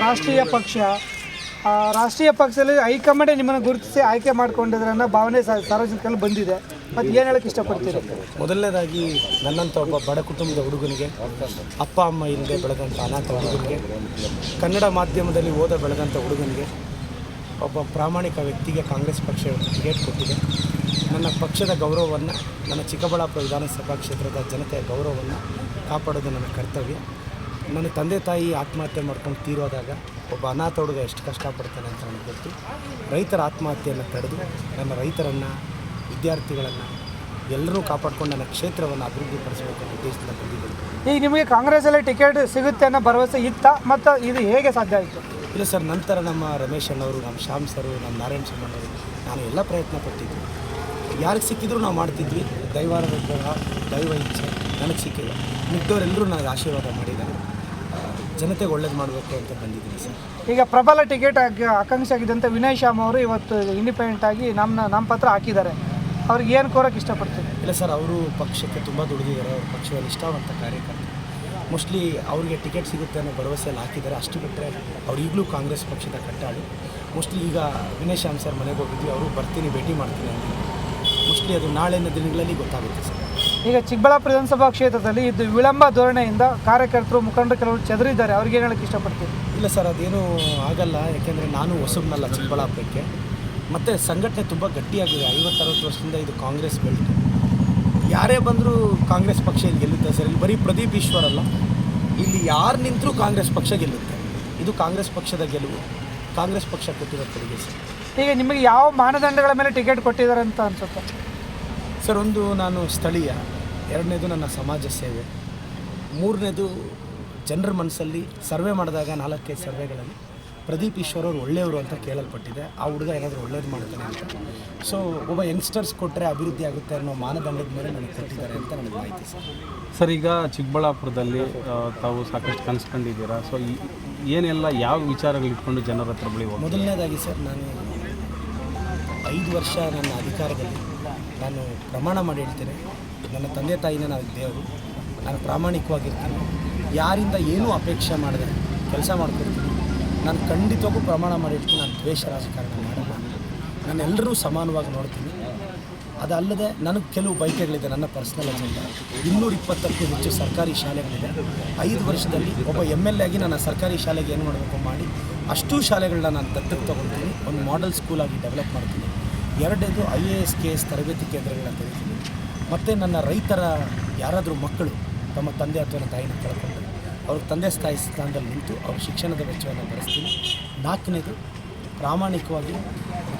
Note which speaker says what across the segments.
Speaker 1: ರಾಷ್ಟ್ರೀಯ ಪಕ್ಷ, ರಾಷ್ಟ್ರೀಯ ಪಕ್ಷದಲ್ಲಿ ಹೈಕಮಾಂಡೇ ನಿಮ್ಮನ್ನು ಗುರುತಿಸಿ ಆಯ್ಕೆ ಮಾಡ್ಕೊಂಡಿದ್ರೆ ಅನ್ನೋ ಭಾವನೆ ಸಾರ್ವಜನಿಕರಲ್ಲಿ ಬಂದಿದೆ. ಮತ್ತು ಏನು ಹೇಳೋಕ್ಕೆ ಇಷ್ಟಪಡ್ತೀರಿ?
Speaker 2: ಮೊದಲನೇದಾಗಿ ನನ್ನಂಥ ಒಬ್ಬ ಬಡ ಕುಟುಂಬದ ಹುಡುಗನಿಗೆ, ಅಪ್ಪ ಅಮ್ಮ ಇಲ್ಲದೆ ಬೆಳೆದಂಥ ಅನಾಥ ಹುಡುಗನಿಗೆ, ಕನ್ನಡ ಮಾಧ್ಯಮದಲ್ಲಿ ಓದ ಬೆಳೆದಂಥ ಹುಡುಗನಿಗೆ, ಒಬ್ಬ ಪ್ರಾಮಾಣಿಕ ವ್ಯಕ್ತಿಗೆ ಕಾಂಗ್ರೆಸ್ ಪಕ್ಷ ಟಿಕೆಟ್ ಕೊಟ್ಟಿದೆ. ನನ್ನ ಪಕ್ಷದ ಗೌರವವನ್ನು, ನನ್ನ ಚಿಕ್ಕಬಳ್ಳಾಪುರ ವಿಧಾನಸಭಾ ಕ್ಷೇತ್ರದ ಜನತೆಯ ಗೌರವವನ್ನು ಕಾಪಾಡೋದು ನನ್ನ ಕರ್ತವ್ಯ. ನನ್ನ ತಂದೆ ತಾಯಿ ಆತ್ಮಹತ್ಯೆ ಮಾಡ್ಕೊಂಡು ತೀರೋದಾಗ ಒಬ್ಬ ಅನಾಥ ಹುಡುಗ ಎಷ್ಟು ಕಷ್ಟಪಡ್ತಾನೆ ಅಂತ ನನಗೆ ಗೊತ್ತು. ರೈತರ ಆತ್ಮಹತ್ಯೆಯನ್ನು ತಡೆದು ನನ್ನ ರೈತರನ್ನು, ವಿದ್ಯಾರ್ಥಿಗಳನ್ನು ಎಲ್ಲರೂ ಕಾಪಾಡ್ಕೊಂಡು ನನ್ನ ಕ್ಷೇತ್ರವನ್ನು ಅಭಿವೃದ್ಧಿಪಡಿಸಬೇಕು ಅನ್ನೋ ಉದ್ದೇಶದಿಂದ ಬಂದಿದ್ದೀನಿ.
Speaker 1: ಈಗ ನಿಮಗೆ ಕಾಂಗ್ರೆಸ್ಸಲ್ಲಿ ಟಿಕೆಟ್ ಸಿಗುತ್ತೆ ಅನ್ನೋ ಭರವಸೆ ಇತ್ತಾ ಮತ್ತು ಇದು ಹೇಗೆ ಸಾಧ್ಯ ಆಯಿತು?
Speaker 2: ಇಲ್ಲ ಸರ್, ನಂತರ ನಮ್ಮ ರಮೇಶ್ ಅಣ್ಣವರು, ನಮ್ಮ ಶ್ಯಾಮ್ ಸರು, ನಮ್ಮ ನಾರಾಯಣ ಸಿಂಹಣ್ಣವರು, ನಾನು ಎಲ್ಲ ಪ್ರಯತ್ನ ಪಟ್ಟಿದ್ವಿ. ಯಾರಿಗೆ ಸಿಕ್ಕಿದ್ರು ನಾವು ಮಾಡ್ತಿದ್ವಿ. ದೈವ ಇಚ್ಛೆ ನನಗೆ ಸಿಕ್ಕಿಲ್ಲ. ಮಿಕ್ಕವರೆಲ್ಲರೂ ನನಗೆ ಆಶೀರ್ವಾದ ಮಾಡಿದ್ದಾರೆ. ಜನತೆಗೆ ಒಳ್ಳೇದು ಮಾಡಬೇಕು ಅಂತ ಬಂದಿದ್ದೀನಿ ಸರ್.
Speaker 1: ಈಗ ಪ್ರಬಲ ಟಿಕೆಟ್ ಆಕಾಂಕ್ಷಿ ಆಗಿದ್ದಂಥ ವಿನಯ್ ಶ್ಯಾಮ್ ಅವರು ಇವತ್ತು ಇಂಡಿಪೆಂಡೆಂಟ್ ಆಗಿ ನಾಮಪತ್ರ ಹಾಕಿದ್ದಾರೆ. ಅವ್ರಿಗೆ ಏನು ಕೋರಕ್ಕೆ ಇಷ್ಟಪಡ್ತೀನಿ?
Speaker 2: ಇಲ್ಲ ಸರ್, ಅವರು ಪಕ್ಷಕ್ಕೆ ತುಂಬ ದುಡಿದಿದ್ದಾರೆ. ಅವ್ರ ಪಕ್ಷದ ನಿಷ್ಠಾವಂತ ಕಾರ್ಯಕರ್ತ. ಮೋಸ್ಟ್ಲಿ ಅವರಿಗೆ ಟಿಕೆಟ್ ಸಿಗುತ್ತೆ ಅನ್ನೋ ಭರವಸೆಯಲ್ಲಿ ಹಾಕಿದ್ದಾರೆ. ಅಷ್ಟು ಬಿಟ್ಟರೆ ಅವ್ರು ಈಗಲೂ ಕಾಂಗ್ರೆಸ್ ಪಕ್ಷದ ಕಟ್ಟಾಳು. ಮೋಸ್ಟ್ಲಿ ಈಗ ವಿನಯ್ ಶ್ಯಾಮ್ ಸರ್ ಮನೆಗೆ ಹೋಗಿದ್ವಿ, ಅವರು ಬರ್ತೀನಿ, ಭೇಟಿ ಮಾಡ್ತೀನಿ ಅಂತ. ಮೋಸ್ಟ್ಲಿ ಅದು ನಾಳಿನ ದಿನಗಳಲ್ಲಿ ಗೊತ್ತಾಗುತ್ತೆ ಸರ್.
Speaker 1: ಈಗ ಚಿಕ್ಕಬಳ್ಳಾಪುರ ವಿಧಾನಸಭಾ ಕ್ಷೇತ್ರದಲ್ಲಿ ಇದು ವಿಳಂಬ ಧೋರಣೆಯಿಂದ ಕಾರ್ಯಕರ್ತರು, ಮುಖಂಡರು ಕೆಲವರು ಚದರಿದ್ದಾರೆ. ಅವ್ರಿಗೆ ಏನು ಹೇಳೋಕ್ಕೆ ಇಷ್ಟಪಡ್ತೀನಿ?
Speaker 2: ಇಲ್ಲ ಸರ್, ಅದೇನೂ ಆಗಲ್ಲ. ಯಾಕೆಂದರೆ ನಾನು ಹೊಸಬ್ನಲ್ಲ ಚಿಕ್ಕಬಳ್ಳಾಪುರಕ್ಕೆ. ಮತ್ತು ಸಂಘಟನೆ ತುಂಬ ಗಟ್ಟಿಯಾಗಿದೆ. 50-60 ವರ್ಷದಿಂದ ಇದು ಕಾಂಗ್ರೆಸ್ ಬೆಲ್ಟ್. ಯಾರೇ ಬಂದರೂ ಕಾಂಗ್ರೆಸ್ ಪಕ್ಷ ಇಲ್ಲಿ ಗೆಲ್ಲುತ್ತೆ ಸರ್. ಇಲ್ಲಿ ಬರೀ ಪ್ರದೀಪ್ ಈಶ್ವರ್ ಅಲ್ಲ, ಇಲ್ಲಿ ಯಾರು ನಿಂತರೂ ಕಾಂಗ್ರೆಸ್ ಪಕ್ಷ ಗೆಲ್ಲುತ್ತೆ. ಇದು ಕಾಂಗ್ರೆಸ್ ಪಕ್ಷದ ಗೆಲುವು, ಕಾಂಗ್ರೆಸ್ ಪಕ್ಷ ಕೊಟ್ಟಿರೋ ಕೊಡುಗೆ ಸರ್.
Speaker 1: ಈಗ ನಿಮಗೆ ಯಾವ ಮಾನದಂಡಗಳ ಮೇಲೆ ಟಿಕೆಟ್ ಕೊಟ್ಟಿದ್ದಾರೆ ಅಂತ ಅನ್ಸುತ್ತೆ
Speaker 2: ಸರ್? ಒಂದು, ನಾನು ಸ್ಥಳೀಯ. ಎರಡನೇದು ನನ್ನ ಸಮಾಜ ಸೇವೆ. ಮೂರನೇದು, ಜನರ ಮನಸ್ಸಲ್ಲಿ ಸರ್ವೆ ಮಾಡಿದಾಗ 4-5 ಸರ್ವೆಗಳಲ್ಲಿ ಪ್ರದೀಪ್ ಈಶ್ವರ್ ಅವರು ಒಳ್ಳೆಯವರು ಅಂತ ಕೇಳಲ್ಪಟ್ಟಿದೆ. ಆ ಹುಡುಗ ಏನಾದರೂ ಒಳ್ಳೇದು ಮಾಡ್ತಾನೆ ಅಂತ. ಸೊ ಒಬ್ಬ ಯಂಗ್ಸ್ಟರ್ಸ್ ಕೊಟ್ಟರೆ ಅಭಿವೃದ್ಧಿ ಆಗುತ್ತೆ ಅನ್ನೋ ಮಾನದಂಡದ ಮೇಲೆ ನನಗೆ ಕೊಟ್ಟಿದ್ದಾರೆ ಅಂತ ನನಗೆ ಮಾಹಿತಿ ಸರ್.
Speaker 3: ಸರ್, ಈಗ ಚಿಕ್ಕಬಳ್ಳಾಪುರದಲ್ಲಿ ತಾವು ಸಾಕಷ್ಟು ಕನಸ್ಕೊಂಡಿದ್ದೀರಾ. ಸೊ ಏನೆಲ್ಲ ಯಾವ ವಿಚಾರಗಳು ಇಟ್ಕೊಂಡು ಜನರ ಹತ್ರ ಬಳಿ ಹೋಗಿ?
Speaker 2: ಮೊದಲನೇದಾಗಿ ಸರ್, ನಾನು 5 ವರ್ಷ ನನ್ನ ಅಧಿಕಾರದಲ್ಲಿ ನಾನು ಪ್ರಮಾಣ ಮಾಡಿ ಹೇಳ್ತೇನೆ, ನನ್ನ ತಂದೆ ತಾಯಿನ ನಾನು ದೇವರು, ನಾನು ಪ್ರಾಮಾಣಿಕವಾಗಿರ್ತೀನಿ, ಯಾರಿಂದ ಏನೂ ಅಪೇಕ್ಷೆ ಮಾಡಿದೆ ಕೆಲಸ ಮಾಡ್ಕೊಡ್ತೀನಿ. ನಾನು ಖಂಡಿತವಾಗೂ ಪ್ರಮಾಣ ಮಾಡಿ ಹೇಳ್ತೀನಿ, ನಾನು ದ್ವೇಷ ರಾಜಕಾರಣ ಮಾಡಲ್ಲ. ನಾನು ಎಲ್ಲರೂ ಸಮಾನವಾಗಿ ನೋಡ್ತೀನಿ. ಅದಲ್ಲದೆ ನನಗೆ ಕೆಲವು ಬಯಕೆಗಳಿದೆ. ನನ್ನ ಪರ್ಸ್ನಲ್ ಅಜೆಂಡ 220ಕ್ಕೂ ಹೆಚ್ಚು ಸರ್ಕಾರಿ ಶಾಲೆಗಳಿದೆ. 5 ವರ್ಷದಲ್ಲಿ ಒಬ್ಬ MLA ಆಗಿ ನನ್ನ ಸರ್ಕಾರಿ ಶಾಲೆಗೆ ಏನು ಮಾಡಬೇಕು ಮಾಡಿ ಅಷ್ಟೂ ಶಾಲೆಗಳನ್ನ ನಾನು ದತ್ತಕ್ಕೆ ತೊಗೊಳ್ತೀನಿ. ಒಂದು ಮಾಡೆಲ್ ಸ್ಕೂಲಾಗಿ ಡೆವಲಪ್ ಮಾಡ್ತೀನಿ. ಎರಡನೇದು, IAS KS ತರಬೇತಿ ಕೇಂದ್ರಗಳನ್ನ ತೆರಿತೀನಿ. ಮತ್ತು ನನ್ನ ರೈತರ ಯಾರಾದರೂ ಮಕ್ಕಳು ತಮ್ಮ ತಂದೆ ಅಥವಾ ತಾಯಿನ ಕಳ್ಕೊಂಡು ಅವ್ರಿಗೆ ತಂದೆ ತಾಯಿ ಸ್ಥಾನದಲ್ಲಿ ನಿಂತು ಅವ್ರ ಶಿಕ್ಷಣದ ವೆಚ್ಚವನ್ನು ಭರಿಸ್ತೀನಿ. 4ನೇದು, ಪ್ರಾಮಾಣಿಕವಾಗಿ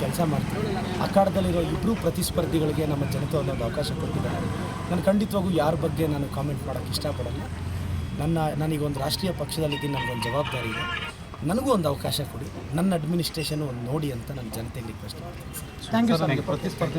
Speaker 2: ಕೆಲಸ ಮಾಡ್ತೀನಿ. ಅಖಾಡದಲ್ಲಿರೋ 2 ಪ್ರತಿಸ್ಪರ್ಧಿಗಳಿಗೆ ನಮ್ಮ ಜನತೆ ಒಂದೊಂದು ಅವಕಾಶ ಕೊಟ್ಟಿದ್ದಾರೆ. ನಾನು ಖಂಡಿತವಾಗೂ ಯಾರ ಬಗ್ಗೆ ನಾನು ಕಾಮೆಂಟ್ ಮಾಡೋಕ್ಕೆ ಇಷ್ಟಪಡಲ್ಲ. ನಾನೀಗ ಒಂದು ರಾಷ್ಟ್ರೀಯ ಪಕ್ಷದಲ್ಲಿದ್ದೀನಿ, ನನಗೊಂದು ಜವಾಬ್ದಾರಿ ಇದೆ. ನನಗೂ ಒಂದು ಅವಕಾಶ ಕೊಡಿ, ನನ್ನ ಅಡ್ಮಿನಿಸ್ಟ್ರೇಷನ್ ಒಂದು ನೋಡಿ ಅಂತ ನನ್ನ ಜನತೆಗೆ ರಿಕ್ವೆಸ್ಟ್ ಮಾಡ್ತೀನಿ.
Speaker 1: Thank you sir.